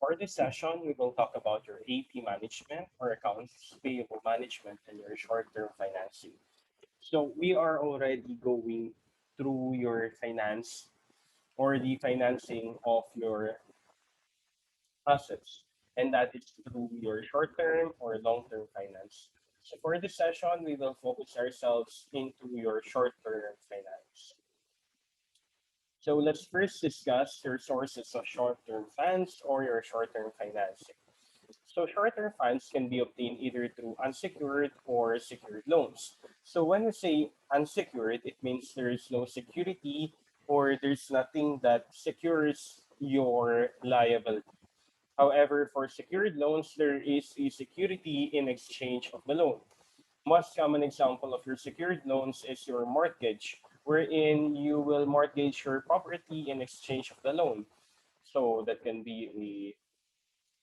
For this session, we will talk about your AP management or accounts payable management and your short-term financing. So we are already going through your finance or the financing of your assets, and that is through your short-term or long-term finance. So for this session, we will focus ourselves into your short-term finance. So let's first discuss your sources of short-term funds or your short-term financing. So short-term funds can be obtained either through unsecured or secured loans. So when we say unsecured, it means there is no security or there's nothing that secures your liability. However, for secured loans, there is a security in exchange of the loan. Most common example of your secured loans is your mortgage, wherein you will mortgage your property in exchange of the loan. So that can be a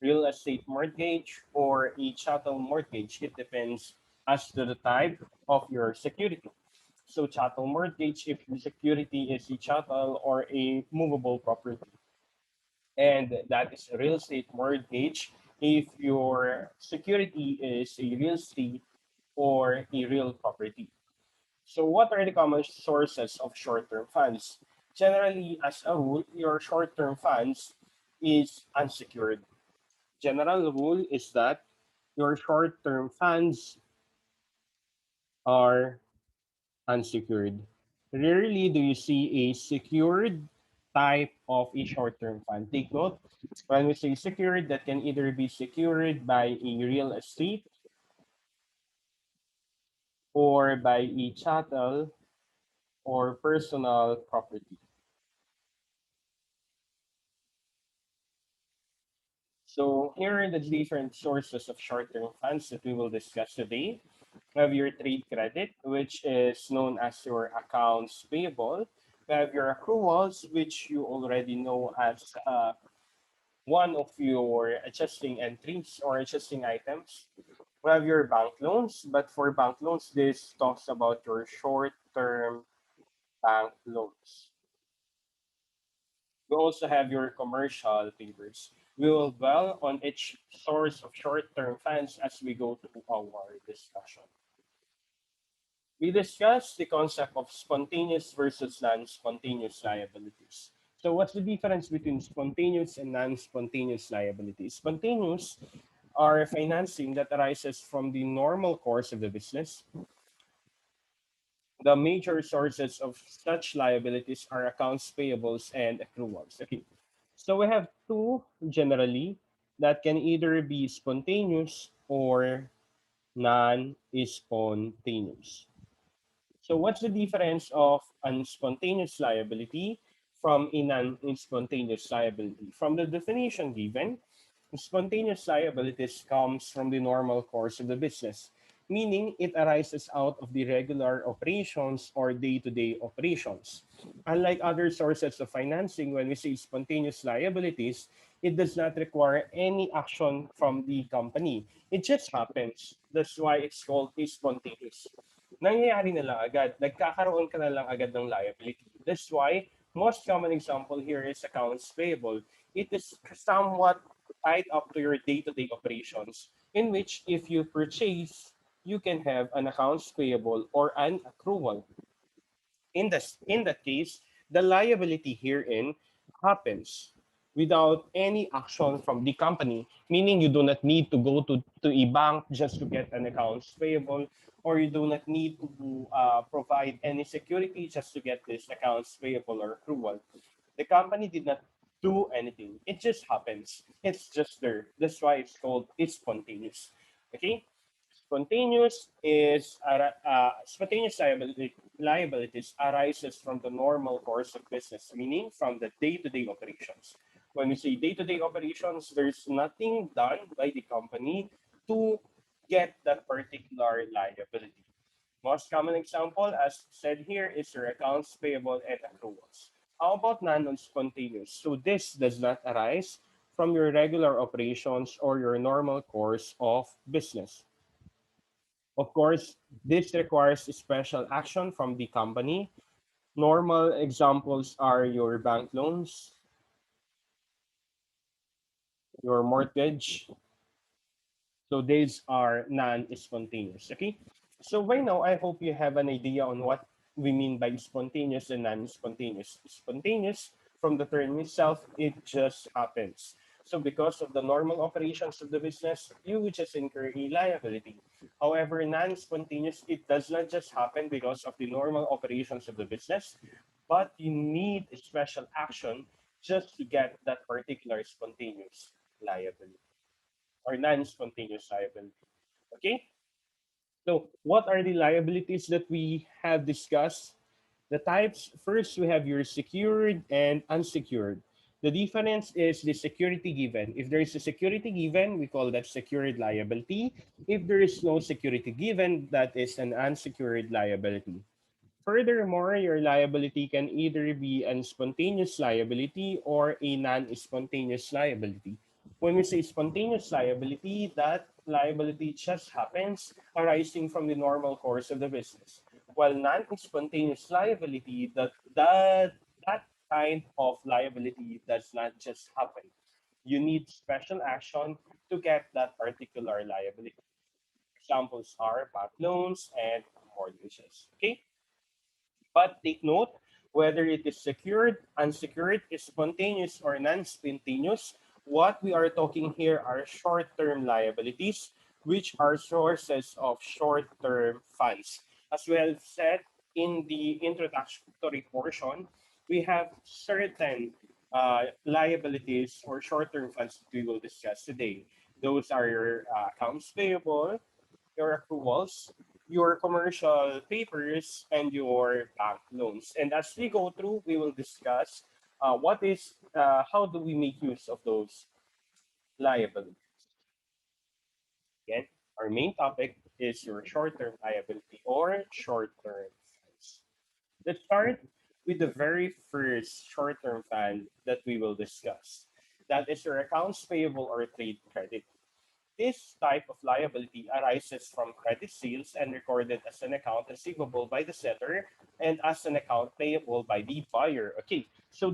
real estate mortgage or a chattel mortgage. It depends as to the type of your security. So chattel mortgage if your security is a chattel or a movable property. And that is a real estate mortgage if your security is a real estate or a real property. So what are the common sources of short-term funds? Generally, as a rule, your short-term funds is unsecured. General rule is that your short-term funds are unsecured. Rarely do you see a secured type of a short-term fund. Take note, when we say secured, that can either be secured by a real estate or by a chattel or personal property. So here are the different sources of short-term funds that we will discuss today. We have your trade credit, which is known as your accounts payable. We have your accruals, which you already know as one of your adjusting entries or adjusting items. We have your bank loans, but for bank loans, this talks about your short-term bank loans. We also have your commercial papers. We will dwell on each source of short-term funds as we go through our discussion. We discussed the concept of spontaneous versus non-spontaneous liabilities. So what's the difference between spontaneous and non-spontaneous liabilities? Spontaneous are financing that arises from the normal course of the business. The major sources of such liabilities are accounts payables and accruals. Okay. So we have two generally that can either be spontaneous or non-spontaneous. So what's the difference of a spontaneous liability from a non-spontaneous liability? From the definition given, spontaneous liabilities comes from the normal course of the business, meaning it arises out of the regular operations or day-to-day operations. Unlike other sources of financing, when we say spontaneous liabilities, it does not require any action from the company. It just happens. That's why it's called a spontaneous. Nangyayari na lang agad. Nagkakaroon ka na lang agad ng liability. That's why most common example here is accounts payable. It is somewhat tied up to your day-to-day operations, in which if you purchase, you can have an accounts payable or an accrual. In that case, the liability herein happens without any action from the company, meaning you do not need to go to a bank just to get an accounts payable, or you do not need to provide any security just to get this accounts payable or accrual. The company did not do anything. It just happens. It's just there. That's why it's spontaneous. Okay? Spontaneous liabilities arises from the normal course of business, meaning from the day-to-day operations. When we say day-to-day operations, there's nothing done by the company to get that particular liability. Most common example, as said here, is your accounts payable and accruals. How about non-spontaneous? So this does not arise from your regular operations or your normal course of business. Of course, this requires special action from the company. Normal examples are your bank loans, your mortgage. So these are non-spontaneous. Okay. So by now, I hope you have an idea on what we mean by spontaneous and non-spontaneous. Spontaneous, from the term itself, it just happens. So because of the normal operations of the business, you would just incur a liability. However, non-spontaneous, it does not just happen because of the normal operations of the business, but you need a special action just to get that particular spontaneous liability or non-spontaneous liability. Okay? So, what are the liabilities that we have discussed? The types, first, we have your secured and unsecured. The difference is the security given. If there is a security given, we call that secured liability. If there is no security given, that is an unsecured liability. Furthermore, your liability can either be a spontaneous liability or a non-spontaneous liability. When we say spontaneous liability, that liability just happens arising from the normal course of the business. While non-spontaneous liability, that kind of liability does not just happen. You need special action to get that particular liability. Examples are bank loans and mortgages. Okay? But take note, whether it is secured, unsecured, spontaneous, or non-spontaneous, what we are talking here are short-term liabilities, which are sources of short-term funds. As we have said in the introductory portion, we have certain liabilities or short-term funds that we will discuss today. Those are your accounts payable, your accruals, your commercial papers, and your bank loans. And as we go through, we will discuss how do we make use of those liabilities. Again, our main topic is your short-term liability or short-term funds. Let's start with the very first short-term fund that we will discuss. That is your accounts payable or trade credit. This type of liability arises from credit sales and recorded as an account receivable by the seller and as an account payable by the buyer. Okay, so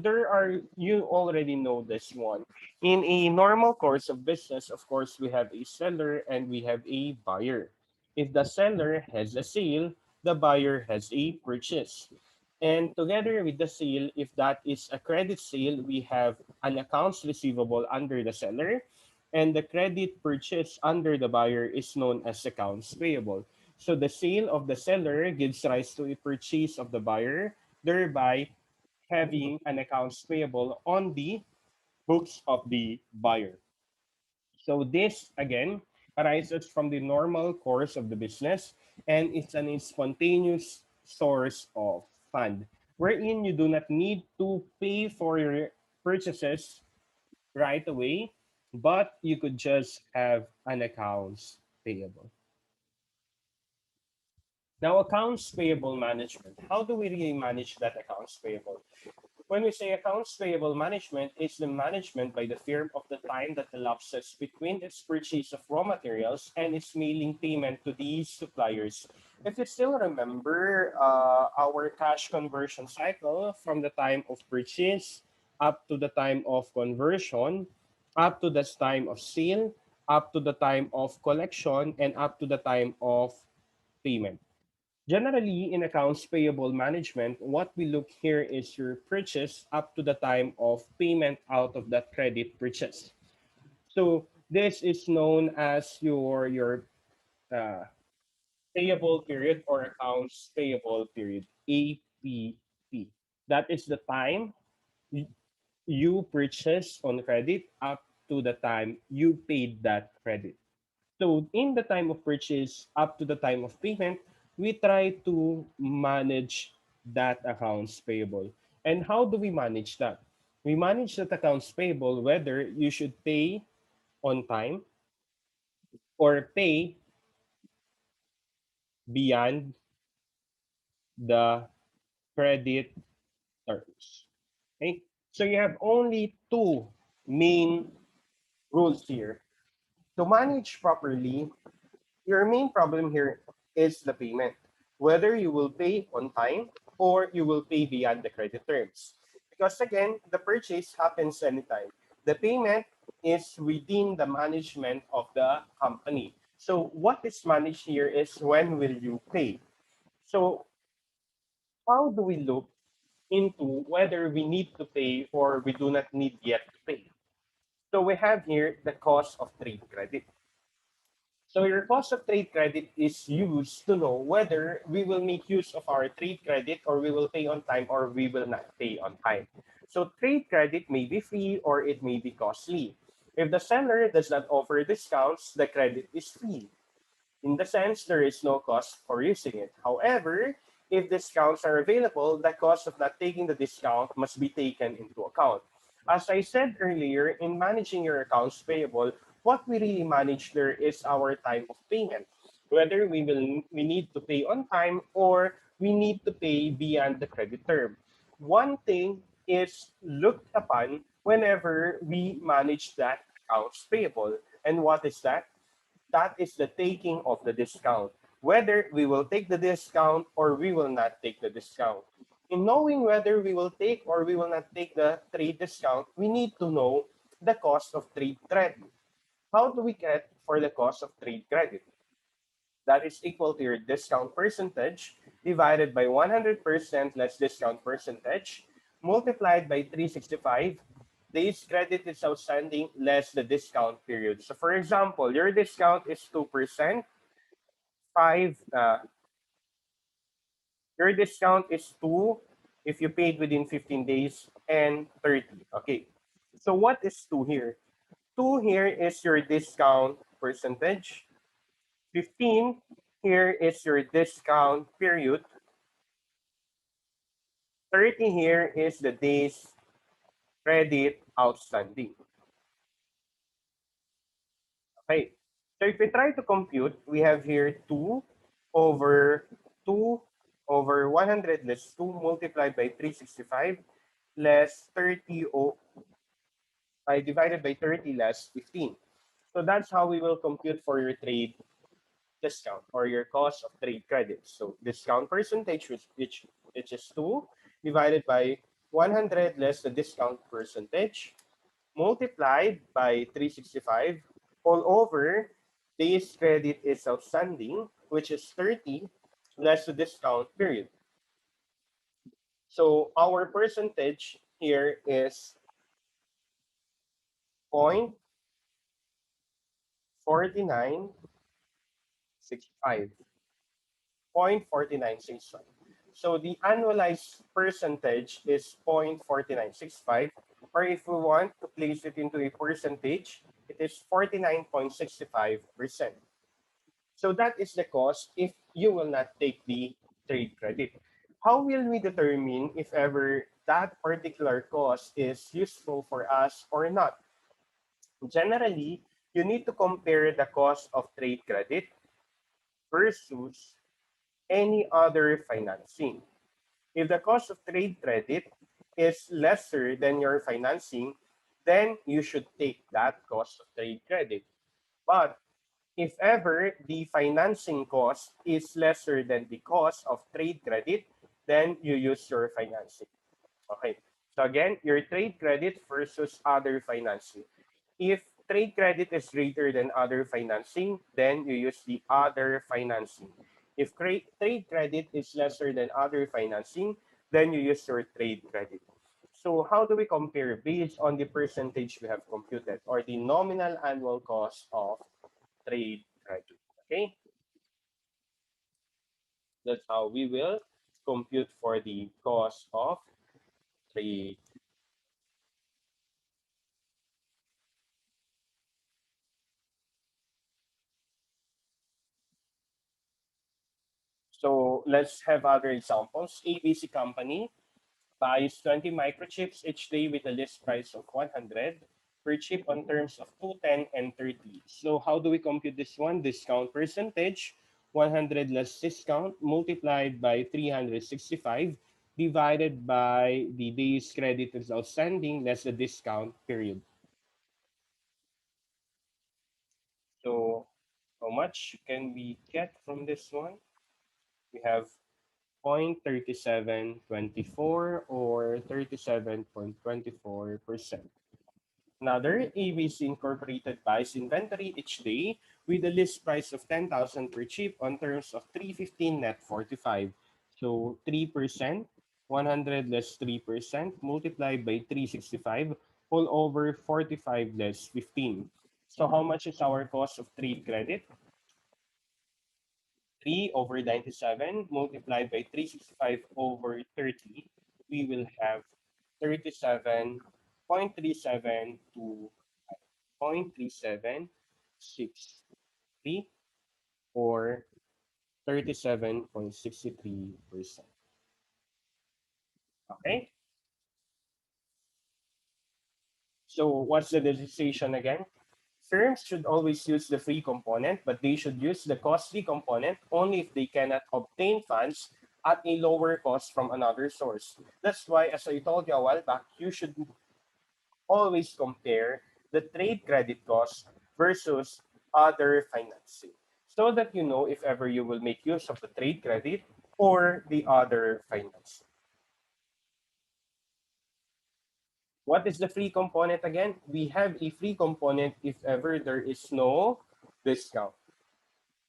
you already know this one. In a normal course of business, of course, we have a seller and we have a buyer. If the seller has a sale, the buyer has a purchase. And together with the sale, if that is a credit sale, we have an accounts receivable under the seller and the credit purchase under the buyer is known as accounts payable. So the sale of the seller gives rise to a purchase of the buyer, thereby having an accounts payable on the books of the buyer. So this again arises from the normal course of the business and it's an spontaneous source of fund wherein you do not need to pay for your purchases right away, but you could just have an accounts payable. Now, accounts payable management. How do we really manage that accounts payable? When we say accounts payable management, it's the management by the firm of the time that elapses between its purchase of raw materials and its mailing payment to these suppliers. If you still remember our cash conversion cycle from the time of purchase up to the time of conversion, up to the time of sale, up to the time of collection, and up to the time of payment. Generally, in accounts payable management, what we look here is your purchase up to the time of payment out of that credit purchase. So this is known as your uh, payable period or accounts payable period (APP). That is the time you purchase on credit up to the time you paid that credit. So in the time of purchase up to the time of payment, we try to manage that accounts payable. And how do we manage that? We manage that accounts payable whether you should pay on time or pay beyond the credit terms. Okay? So you have only two main rules here. To manage properly, your main problem here is the payment, whether you will pay on time or you will pay beyond the credit terms. Because again, the purchase happens anytime. The payment is within the management of the company. So what is managed here is when will you pay? So how do we look into whether we need to pay or we do not need yet to pay? So we have here the cost of trade credit. So your cost of trade credit is used to know whether we will make use of our trade credit or we will pay on time or we will not pay on time. So trade credit may be free or it may be costly. If the seller does not offer discounts, the credit is free. In the sense, there is no cost for using it. However, if discounts are available, the cost of not taking the discount must be taken into account. As I said earlier, in managing your accounts payable, what we really manage there is our time of payment. Whether we need to pay on time or we need to pay beyond the credit term. One thing is looked upon whenever we manage that accounts payable. And what is that? That is the taking of the discount. Whether we will take the discount or we will not take the discount. In knowing whether we will take or we will not take the trade discount, we need to know the cost of trade credit. How do we get for the cost of trade credit? That is equal to your discount percentage divided by 100% less discount percentage multiplied by 365 days credit is outstanding less the discount period. So for example, your discount is 2%, 5, your discount is 2 if you paid within 15 days and 30. Okay. So what is 2 here? 2 here is your discount percentage. 15 here is your discount period. 30 here is the days credit outstanding. Okay. So if we try to compute, we have here 2 over 2 over 100 less 2 multiplied by 365 less 30 divided by 30 less 15. So that's how we will compute for your trade discount or your cost of trade credits. So discount percentage, which is 2 divided by 100 less the discount percentage multiplied by 365 all over days credit is outstanding, which is 30 less the discount period. So our percentage here is 0.4965. 0.4965. So the annualized percentage is 0.4965, or if we want to place it into a percentage, it is 49.65%. So that is the cost if you will not take the trade credit. How will we determine if ever that particular cost is useful for us or not? Generally, you need to compare the cost of trade credit versus any other financing. If the cost of trade credit is lesser than your financing, then you should take that cost of trade credit. But if ever the financing cost is lesser than the cost of trade credit, then you use your financing. Okay. So again, your trade credit versus other financing. If trade credit is greater than other financing, then you use the other financing. If trade credit is lesser than other financing, then you use your trade credit. So how do we compare based on the percentage we have computed or the nominal annual cost of trade credit? Okay, that's how we will compute for the cost of trade. So let's have other examples. ABC company buys 20 microchips each day with a list price of 100 per chip on terms of 210 and 30. So how do we compute this one? Discount percentage, 100 less discount multiplied by 365 divided by the days credit is outstanding less the discount period. So how much can we get from this one? We have 0.3724 or 37.24%. Another, ABC Incorporated buys inventory each day with a list price of 10,000 per chip on terms of 315 net 45. So 3%, 100 less 3% multiplied by 365 all over 45 less 15. So how much is our cost of trade credit? 3 over 97 multiplied by 365 over 30, we will have 37.37 to 0.3763 or 37.63%. Okay? So what's the decision again? Firms should always use the free component, but they should use the costly component only if they cannot obtain funds at a lower cost from another source. That's why, as I told you a while back, you should always compare the trade credit cost versus other financing so that you know if ever you will make use of the trade credit or the other financing. What is the free component again? We have a free component if ever there is no discount.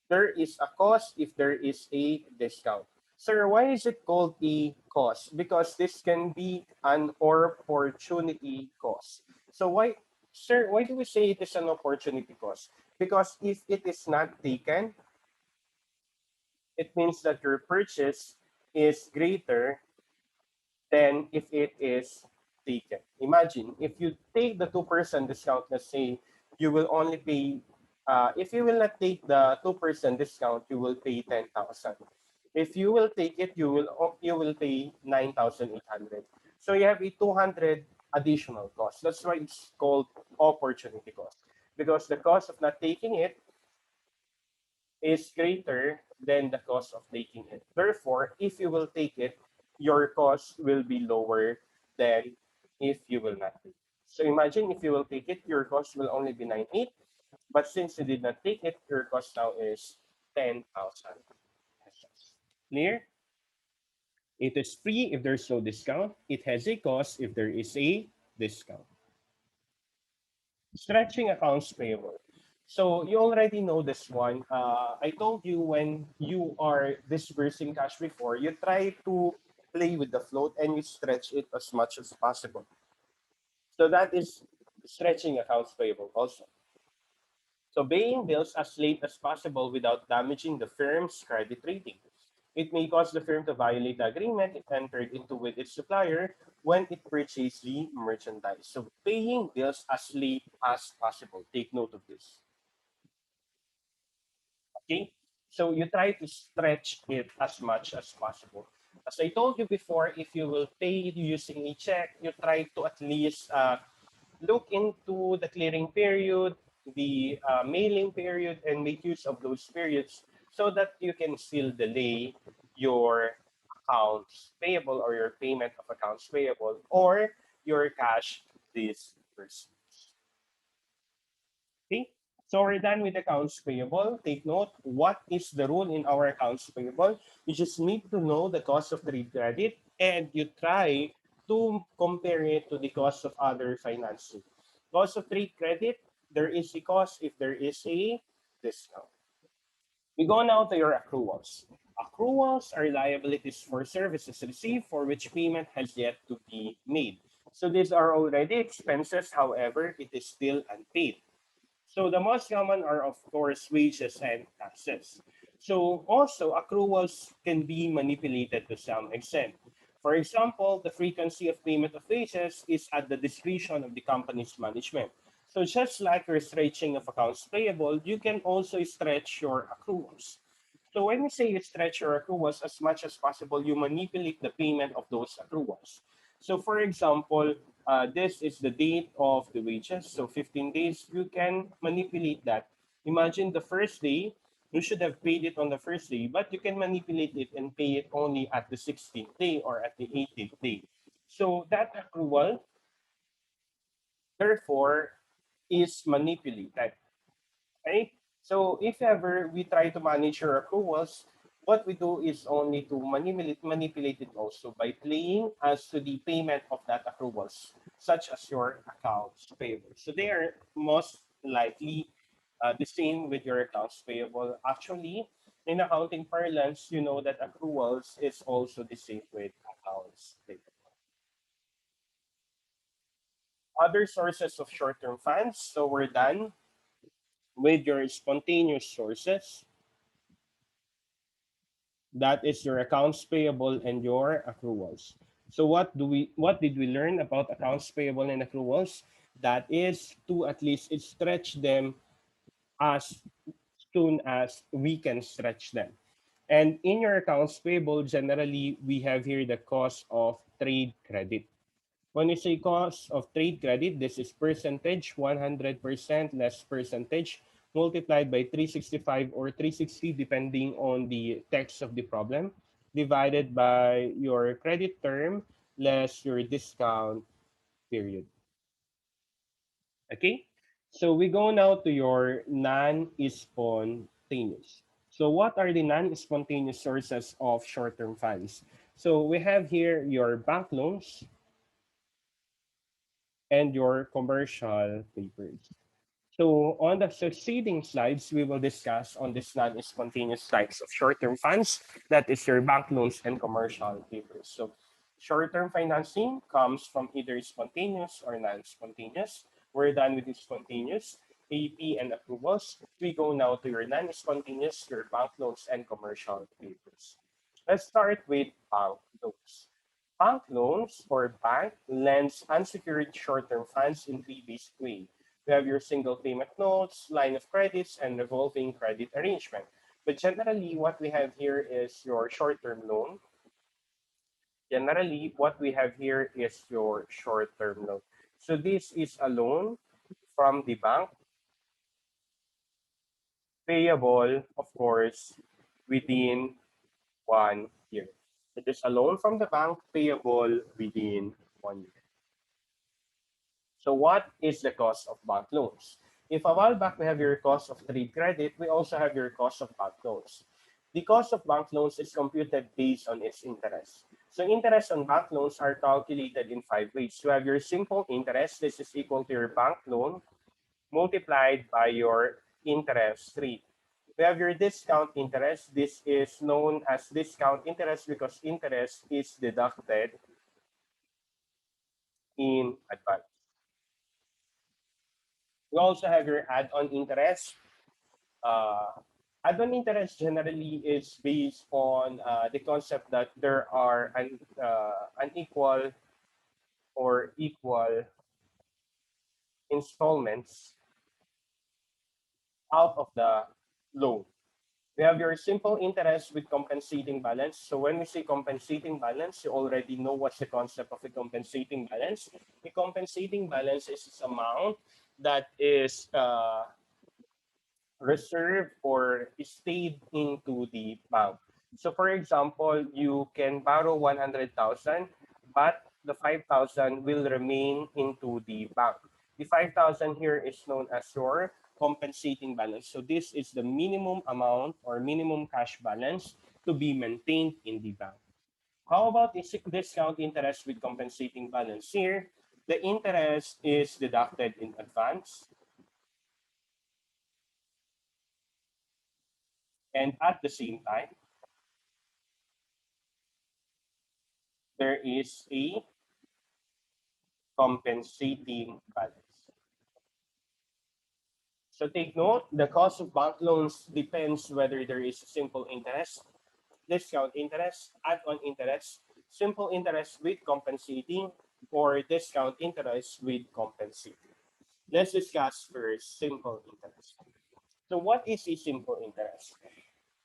There is a cost if there is a discount. Sir, why is it called a cost? Because this can be an opportunity cost. So why, sir, why do we say it is an opportunity cost? Because if it is not taken, it means that your purchase is greater than if it is taken. Imagine if you take the 2% discount, let's say you will only pay, if you will not take the 2% discount, you will pay 10,000. If you will take it, you will pay 9,800. So you have a 200 additional cost. That's why it's called opportunity cost, because the cost of not taking it is greater than the cost of taking it. Therefore, if you will take it, your cost will be lower than if you will not take it. So imagine if you will take it, your cost will only be 9,800. But since you did not take it, your cost now is 10,000 pesos. Clear? It is free if there's no discount. It has a cost if there is a discount. Stretching accounts payable. So you already know this one. I told you when you are disbursing cash before, you try to play with the float and you stretch it as much as possible. So that is stretching accounts payable also. So paying bills as late as possible without damaging the firm's credit rating. It may cause the firm to violate the agreement it entered into with its supplier when it purchased the merchandise. So paying bills as late as possible. Take note of this. Okay? So you try to stretch it as much as possible. As I told you before, if you will pay using a check, you try to at least look into the clearing period, the mailing period, and make use of those periods so that you can still delay your accounts payable or your payment of accounts payable or your cash disbursements. Okay, so we're done with accounts payable. Take note, what is the rule in our accounts payable? You just need to know the cost of trade credit and you try to compare it to the cost of other financing. Cost of trade credit, there is a cost if there is a discount. We go now to your accruals. Accruals are liabilities for services received for which payment has yet to be made. So these are already expenses, however, it is still unpaid. So the most common are, of course, wages and taxes. So also, accruals can be manipulated to some extent. For example, the frequency of payment of wages is at the discretion of the company's management. So just like your stretching of accounts payable, you can also stretch your accruals. So when we say you stretch your accruals as much as possible, you manipulate the payment of those accruals. So for example, this is the date of the wages. So 15 days, you can manipulate that. Imagine the first day, you should have paid it on the first day, but you can manipulate it and pay it only at the 16th day or at the 18th day. So that accrual, therefore, is manipulated. Okay? So if ever we try to manage your accruals, what we do is only to manipulate it also by playing as to the payment of that accruals, such as your accounts payable. So they are most likely the same with your accounts payable. Actually, in accounting parlance, you know that accruals is also the same with accounts payable. Other sources of short-term funds. So we're done with your spontaneous sources. That is your accounts payable and your accruals. So what did we learn about accounts payable and accruals? That is to at least stretch them as soon as we can stretch them. And in your accounts payable, generally we have here the cost of trade credit. When we say cost of trade credit, this is percentage, 100% less percentage, multiplied by 365 or 360, depending on the text of the problem, divided by your credit term less your discount period. Okay? So we go now to your non-spontaneous. So what are the non-spontaneous sources of short-term funds? So we have here your bank loans, and your commercial papers. So on the succeeding slides, we will discuss on this non-spontaneous types of short-term funds. That is your bank loans and commercial papers. So short-term financing comes from either spontaneous or non-spontaneous. We're done with the spontaneous, AP and approvals. We go now to your non-spontaneous, your bank loans and commercial papers. Let's start with bank loans. Bank loans or bank lends unsecured short-term funds in three basic ways. We have your single payment notes, line of credits, and revolving credit arrangement. But generally, what we have here is your short-term loan. Generally, what we have here is your short-term loan. So this is a loan from the bank, payable, of course, within 1 year. It is a loan from the bank, payable within 1 year. So what is the cost of bank loans? If a while back we have your cost of trade credit, we also have your cost of bank loans. The cost of bank loans is computed based on its interest. So interest on bank loans are calculated in 5 ways. You have your simple interest. This is equal to your bank loan multiplied by your interest rate. We have your discount interest. This is known as discount interest because interest is deducted in advance. We also have your add-on interest. Uh, Add-on interest generally is based on the concept that there are unequal or equal installments out of the loan. We have your simple interest with compensating balance. So when we say compensating balance, you already know what's the concept of a compensating balance. A compensating balance is this amount that is reserved or stayed into the bank. So for example, you can borrow 100,000, but the 5,000 will remain into the bank. The 5,000 here is known as your compensating balance. So this is the minimum amount or minimum cash balance to be maintained in the bank. How about the discount interest with compensating balance? Here, the interest is deducted in advance, and at the same time, there is a compensating balance. So take note, the cost of bank loans depends whether there is simple interest, discount interest, add-on interest, simple interest with compensating, or discount interest with compensating. Let's discuss first simple interest. So what is a simple interest?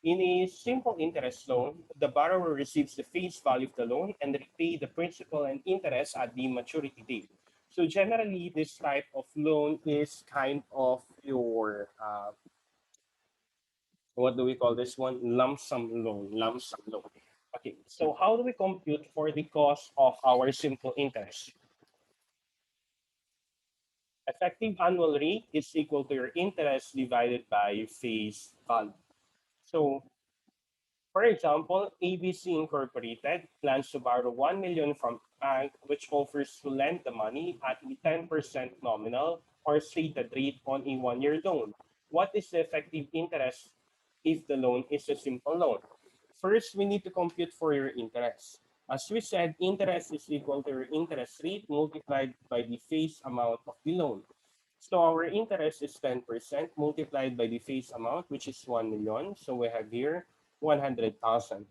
In a simple interest loan, the borrower receives the face value of the loan and repay the principal and interest at the maturity date. So generally, this type of loan is kind of your what do we call this one? Lump sum loan. Lump sum loan. Okay. So how do we compute for the cost of our simple interest? Effective annual rate is equal to your interest divided by face value. So For example, ABC Incorporated plans to borrow 1 million from a bank which offers to lend the money at a 10% nominal or stated rate on a 1-year loan. What is the effective interest if the loan is a simple loan? First, we need to compute for your interest. As we said, interest is equal to your interest rate multiplied by the face amount of the loan. So our interest is 10% multiplied by the face amount, which is 1 million. So we have here 100,000.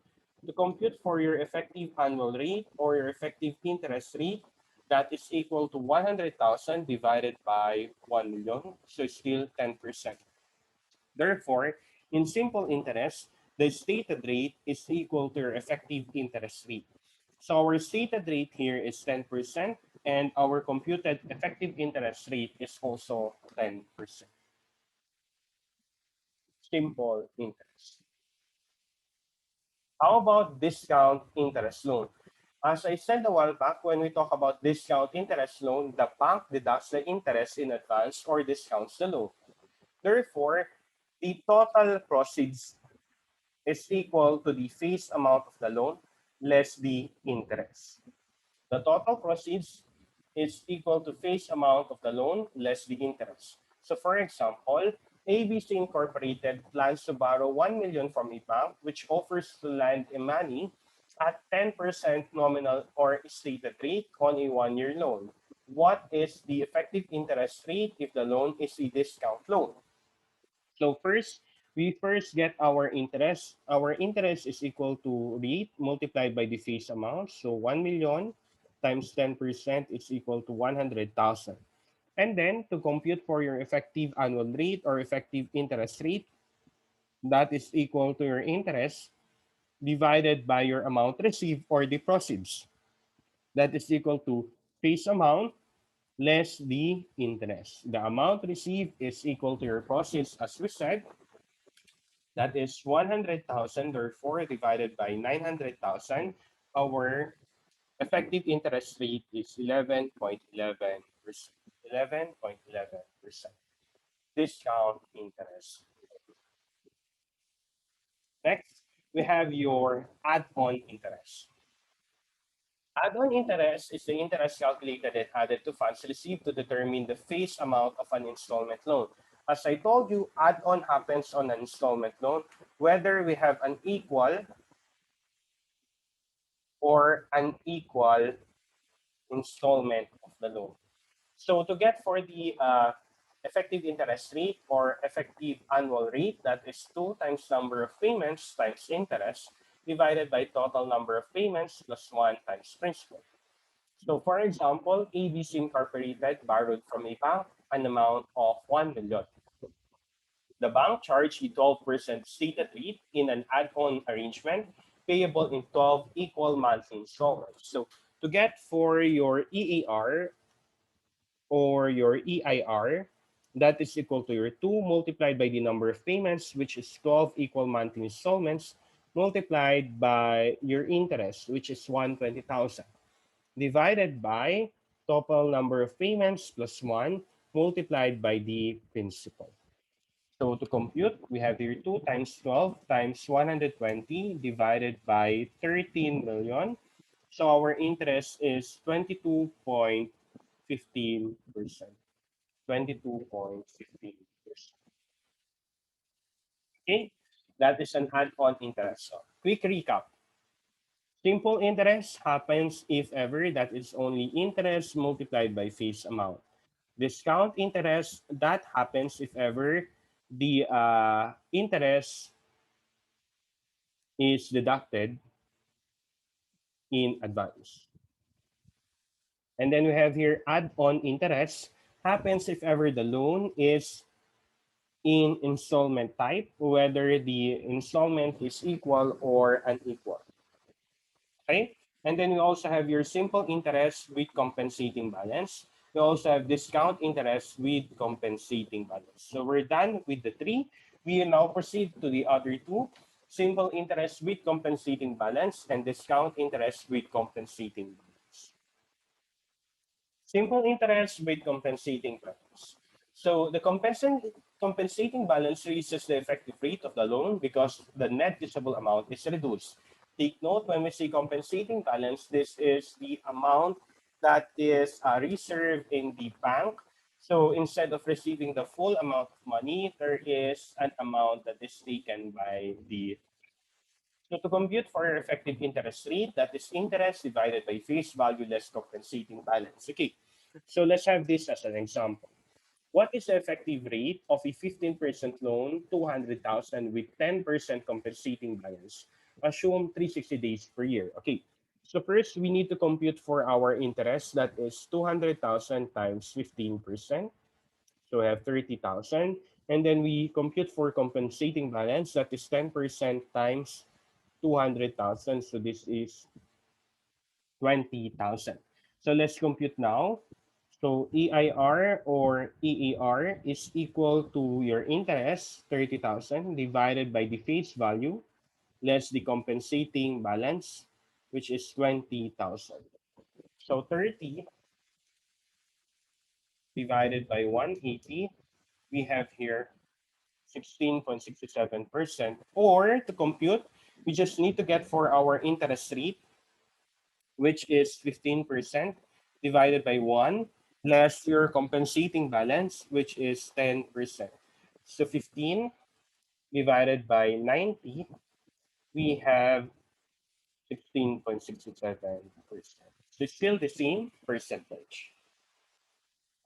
To compute for your effective annual rate or your effective interest rate, that is equal to 100,000 divided by 1 million. So it's still 10%. Therefore, in simple interest, the stated rate is equal to your effective interest rate. So our stated rate here is 10%, and our computed effective interest rate is also 10%. Simple interest. How about discount interest loan? As I said a while back, when we talk about discount interest loan, the bank deducts the interest in advance or discounts the loan. Therefore, the total proceeds is equal to the face amount of the loan less the interest. The total proceeds is equal to face amount of the loan less the interest. So for example, ABC Incorporated plans to borrow 1 million from a bank which offers to lend a money at 10% nominal or stated rate on a 1-year loan. What is the effective interest rate if the loan is a discount loan? So first, we first get our interest. Our interest is equal to rate multiplied by the face amount. So 1 million times 10% is equal to 100,000. And then to compute for your effective annual rate or effective interest rate, that is equal to your interest divided by your amount received or the proceeds. That is equal to face amount less the interest. The amount received is equal to your proceeds, as we said. That is 100,000, therefore divided by 900,000. Our effective interest rate is 11.11%. 11.11% discount interest. Next, we have your add-on interest. Add-on interest is the interest calculated and added to funds received to determine the face amount of an installment loan. As I told you, add-on happens on an installment loan, whether we have an equal or unequal installment of the loan. So to get for the effective interest rate or effective annual rate, that is 2 times number of payments times interest divided by total number of payments plus 1 times principal. So for example, ABC Incorporated borrowed from a bank an amount of 1 million. The bank charged a 12% stated rate in an add-on arrangement payable in 12 equal monthly installments. So to get for your EAR or your EIR, that is equal to your 2 multiplied by the number of payments, which is 12 equal monthly installments, multiplied by your interest, which is 120,000, divided by total number of payments plus 1 multiplied by the principal. So to compute, we have here 2 times 12 times 120 divided by 13 million. So our interest is 22.15%. 22.15%. Okay, that is an add-on interest. So quick recap. Simple interest happens if ever that is only interest multiplied by face amount. Discount interest, that happens if ever the interest is deducted in advance. And then we have here add-on interest happens if ever the loan is in installment type, whether the installment is equal or unequal. Okay? And then we also have your simple interest with compensating balance. We also have discount interest with compensating balance. So we're done with the 3. We will now proceed to the other 2. Simple interest with compensating balance and discount interest with compensating balance. Simple interest with compensating balance. So the compensating balance raises the effective rate of the loan because the net usable amount is reduced. Take note when we say compensating balance, this is the amount that is reserved in the bank. So instead of receiving the full amount of money, there is an amount that is taken by the. So to compute for your effective interest rate, that is interest divided by face value less compensating balance. Okay, so let's have this as an example. What is the effective rate of a 15% loan, 200,000 with 10% compensating balance? Assume 360 days per year. Okay. So first, we need to compute for our interest. That is 200,000 times 15%. So we have 30,000. And then we compute for compensating balance. That is 10% times 200,000. So this is 20,000. So let's compute now. So EIR or EAR is equal to your interest, 30,000, divided by the face value, less the compensating balance, which is 20,000. So 30 divided by 180, we have here 16.67%. Or to compute, we just need to get for our interest rate, which is 15% divided by 1 less your compensating balance, which is 10%. So 15 divided by 90, we have 16.67%. So it's still the same percentage.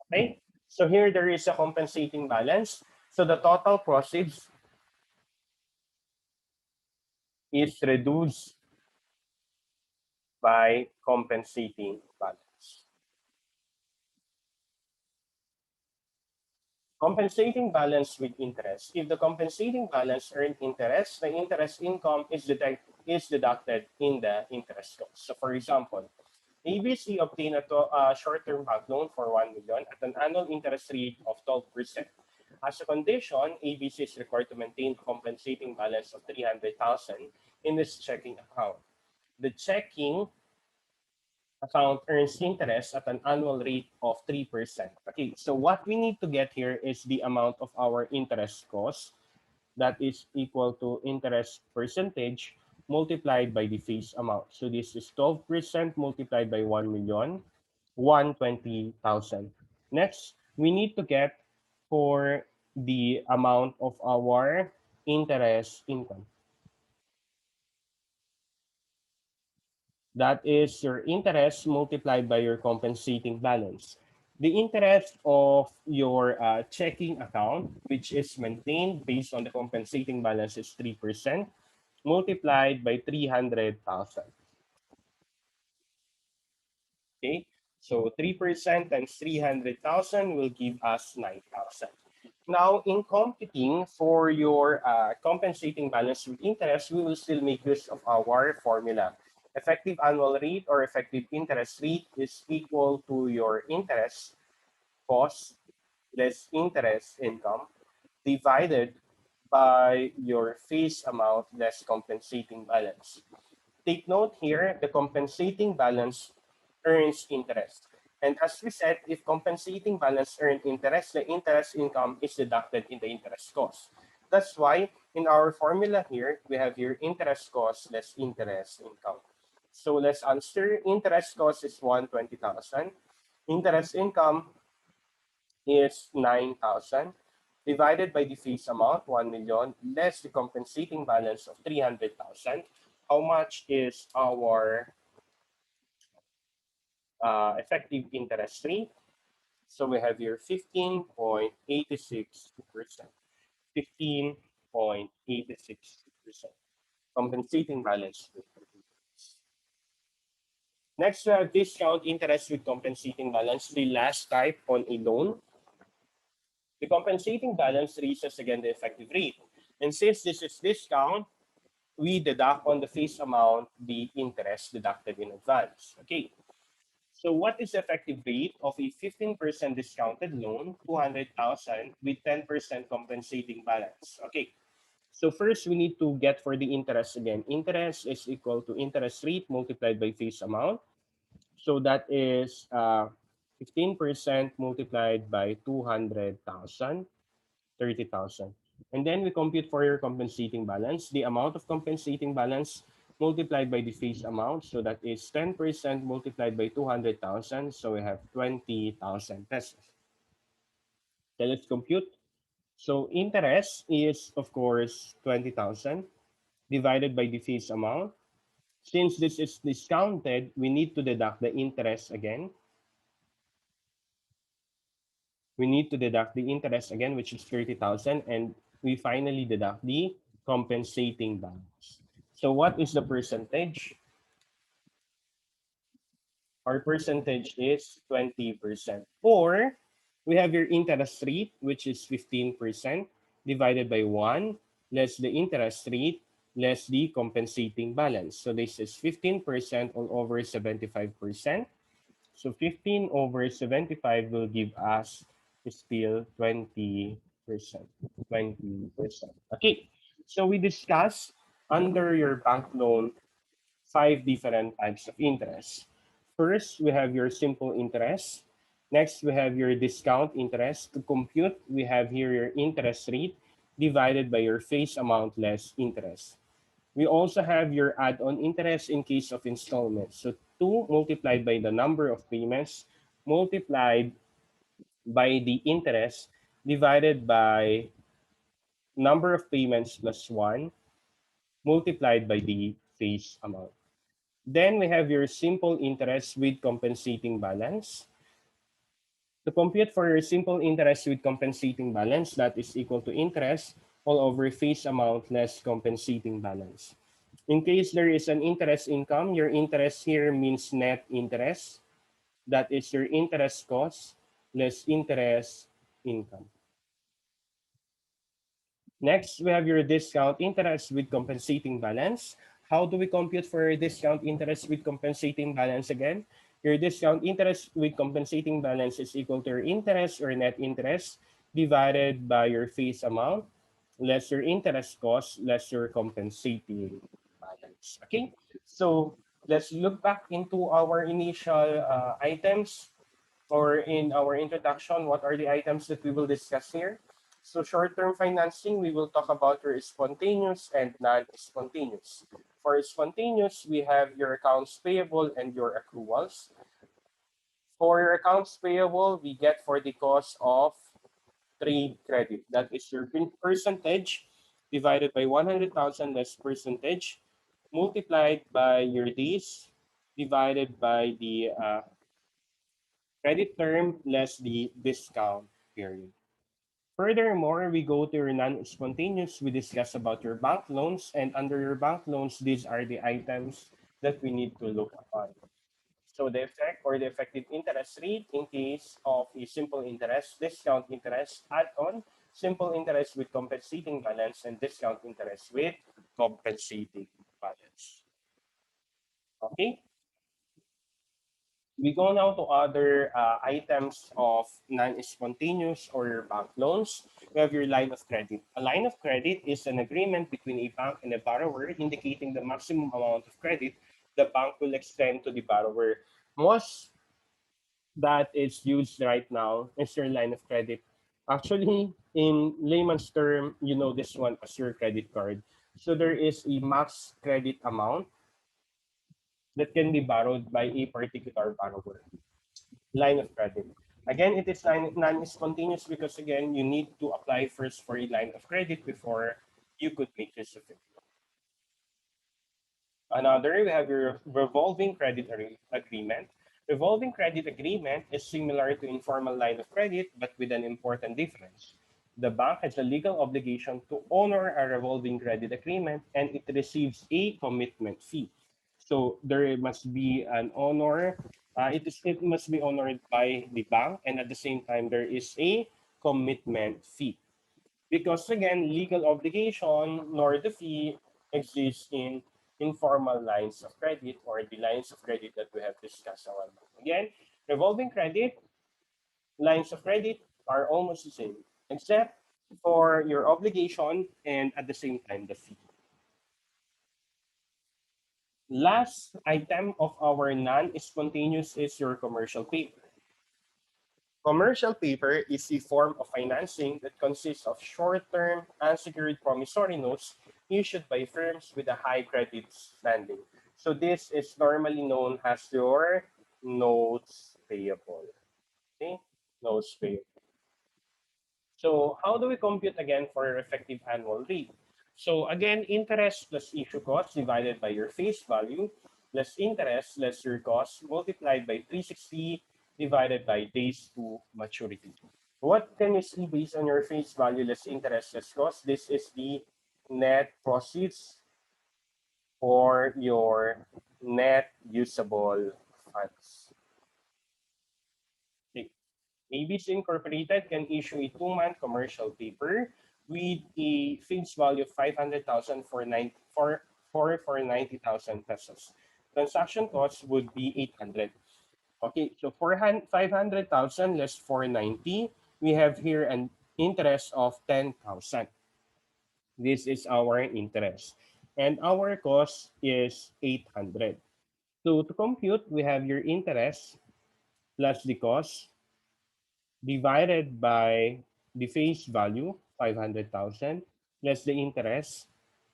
Okay? So here there is a compensating balance. So the total proceeds is reduced by compensating balance. Compensating balance with interest. If the compensating balance earned interest, the interest income is deducted in the interest cost. So for example, ABC obtained a short-term bank loan for 1 million at an annual interest rate of 12%. As a condition, ABC is required to maintain a compensating balance of 300,000 in this checking account. The checking account earns interest at an annual rate of 3%. Okay, so what we need to get here is the amount of our interest cost that is equal to interest percentage multiplied by the face amount. So this is 12% multiplied by 1 million, 120,000. Next, we need to get for the amount of our interest income. That is your interest multiplied by your compensating balance. The interest of your checking account, which is maintained based on the compensating balance, is 3% multiplied by 300,000. Okay, so 3% times 300,000 will give us 9,000. Now, in computing for your compensating balance with interest, we will still make use of our formula. Effective annual rate or effective interest rate is equal to your interest cost less interest income divided by your face amount less compensating balance. Take note here, the compensating balance earns interest. And as we said, if compensating balance earned interest, the interest income is deducted in the interest cost. That's why in our formula here, we have your interest cost less interest income. So let's answer. Interest cost is 120,000. Interest income is 9,000 divided by the face amount, 1 million, less the compensating balance of 300,000. How much is our effective interest rate? So we have here 15.86%. 15.86%. Compensating balance. Next, we have discount interest with compensating balance, the last type on a loan. The compensating balance raises again the effective rate. And since this is discount, we deduct on the face amount the interest deducted in advance. Okay. So what is the effective rate of a 15% discounted loan, 200,000 with 10% compensating balance? Okay. So first we need to get for the interest again. Interest is equal to interest rate multiplied by face amount. So that is 15% multiplied by 200,000. 30,000. And then we compute for your compensating balance, the amount of compensating balance multiplied by the face amount. So that is 10% multiplied by 200,000. So we have 20,000 pesos. Then let's compute. So interest is, of course, 20,000 divided by the face amount. Since this is discounted, we need to deduct the interest again. We need to deduct the interest again, which is 30,000, and we finally deduct the compensating balance. So what is the percentage? Our percentage is 20%. Or we have your interest rate, which is 15% divided by 1 less the interest rate less the compensating balance. So this is 15% all over 75%. So 15 over 75 will give us still 20%. 20%. Okay. So we discussed under your bank loan 5 different types of interest. First, we have your simple interest. Next, we have your discount interest. To compute, we have here your interest rate divided by your face amount less interest. We also have your add-on interest in case of installments. So 2 multiplied by the number of payments multiplied by the interest divided by number of payments plus 1 multiplied by the face amount. Then we have your simple interest with compensating balance. To compute for your simple interest with compensating balance, that is equal to interest all over face amount less compensating balance. In case there is an interest income, your interest here means net interest. That is your interest cost less interest income. Next, we have your discount interest with compensating balance. How do we compute for your discount interest with compensating balance again? Your discount interest with compensating balance is equal to your interest or net interest divided by your face amount less your interest cost less your compensating balance. Okay, so let's look back into our initial items or in our introduction, what are the items that we will discuss here? So short-term financing, we will talk about your spontaneous and non-spontaneous. For spontaneous, we have your accounts payable and your accruals. For your accounts payable, we get for the cost of trade credit. That is your percentage divided by 100,000 less percentage multiplied by your days divided by the credit term less the discount period. Furthermore, we go to your non-spontaneous. We discuss about your bank loans, and under your bank loans, these are the items that we need to look upon. So the effect or the effective interest rate in case of a simple interest, discount interest, add-on, simple interest with compensating balance, and discount interest with compensating balance. Okay? We go now to other items of non-spontaneous or bank loans. We have your line of credit. A line of credit is an agreement between a bank and a borrower indicating the maximum amount of credit the bank will extend to the borrower. Most that is used right now is your line of credit. Actually, in layman's term, you know this one as your credit card. So there is a max credit amount that can be borrowed by a particular borrower. Line of credit. Again, it is non-spontaneous because again, you need to apply first for a line of credit before you could make use of it. Another, we have your revolving credit agreement. Revolving credit agreement is similar to informal line of credit, but with an important difference. The bank has a legal obligation to honor a revolving credit agreement and it receives a commitment fee. So there must be an honor. It must be honored by the bank, and at the same time, there is a commitment fee. Because again, legal obligation nor the fee exists in informal lines of credit or the lines of credit that we have discussed a while back. Again, revolving credit, lines of credit are almost the same, except for your obligation and at the same time the fee. Last item of our non-spontaneous is your commercial paper. Commercial paper is a form of financing that consists of short-term unsecured promissory notes issued by firms with a high credit standing. So this is normally known as your notes payable. Okay, notes payable. So how do we compute again for your effective annual rate? So again, interest plus issue cost divided by your face value plus interest less your cost multiplied by 360 divided by days to maturity. What can you see based on your face value less interest less cost? This is the net proceeds for your net usable funds. Okay. ABC Incorporated can issue a 2-month commercial paper with a face value of 500,000 for 90,000 pesos. Transaction cost would be 800. Okay, so for 500,000 less 490, we have here an interest of 10,000. This is our interest. And our cost is 800. So to compute, we have your interest plus the cost divided by the face value, 500,000, less the interest,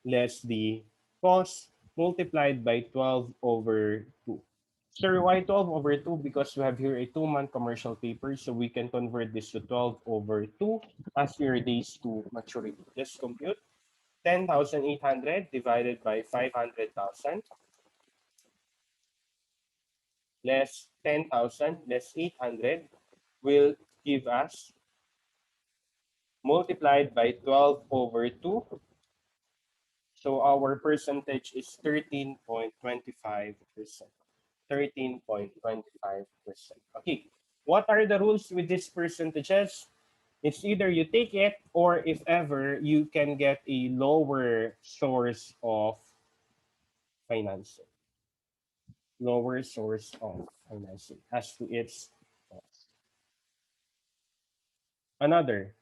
less the cost, multiplied by 12 over 2. Sir, why 12 over 2? Because we have here a 2-month commercial paper, so we can convert this to 12 over 2 as your days to maturity. Let's compute. 10,800 divided by 500,000 less 10,000 less 800 will give us multiplied by 12 over 2. So our percentage is 13.25%. 13.25%. Okay. What are the rules with these percentages? It's either you take it or if ever you can get a lower source of financing. Lower source of financing as to its cost. Another,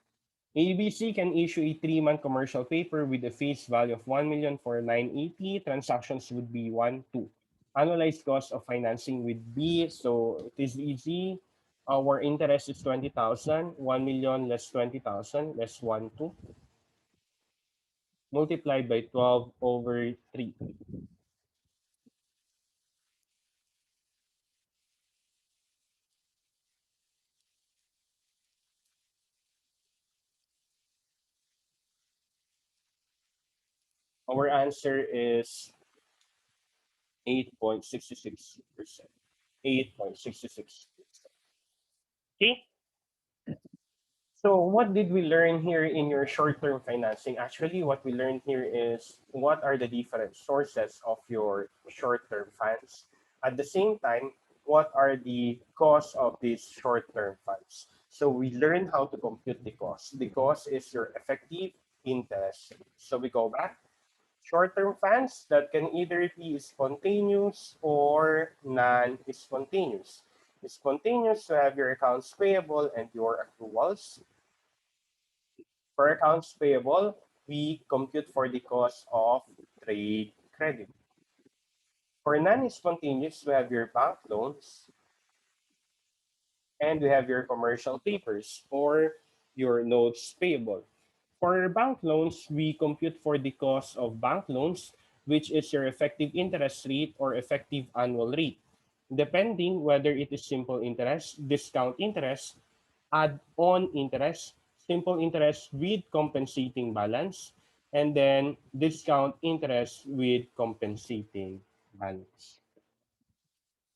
ABC can issue a 3-month commercial paper with a face value of 1 million for 980. Transactions would be 1, 2. Annualized cost of financing would be, so it is easy. Our interest is 20,000, 1 million less 20,000 less 1, 2, multiplied by 12 over 3. Our answer is 8.66%. 8.66%. Okay. So what did we learn here in your short-term financing? Actually, what we learned here is what are the different sources of your short-term funds. At the same time, what are the costs of these short-term funds? So we learned how to compute the cost. The cost is your effective interest. So we go back. Short-term funds that can either be spontaneous or non-spontaneous. Spontaneous, to have your accounts payable and your accruals. For accounts payable, we compute for the cost of trade credit. For non-spontaneous, we have your bank loans and we have your commercial papers or your notes payable. For bank loans, we compute for the cost of bank loans, which is your effective interest rate or effective annual rate, depending whether it is simple interest, discount interest, add-on interest, simple interest with compensating balance, and then discount interest with compensating balance.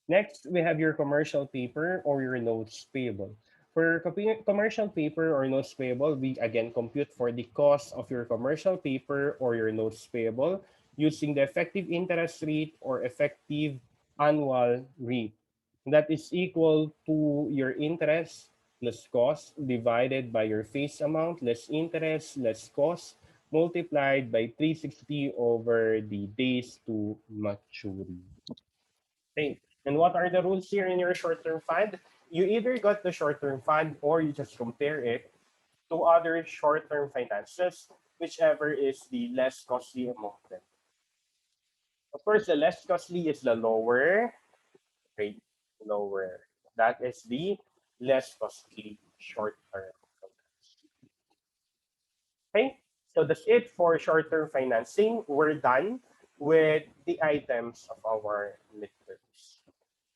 Next, we have your commercial paper or your notes payable. For commercial paper or notes payable, we again compute for the cost of your commercial paper or your notes payable using the effective interest rate or effective annual rate. That is equal to your interest plus cost divided by your face amount less interest less cost multiplied by 360 over the days to maturity. Okay. And what are the rules here in your short-term fund? You either got the short-term fund or you just compare it to other short-term finances, whichever is the less costly among them. Of course, the less costly is the lower rate. Lower. That is the less costly short-term finance. Okay, so that's it for short-term financing. We're done with the items of our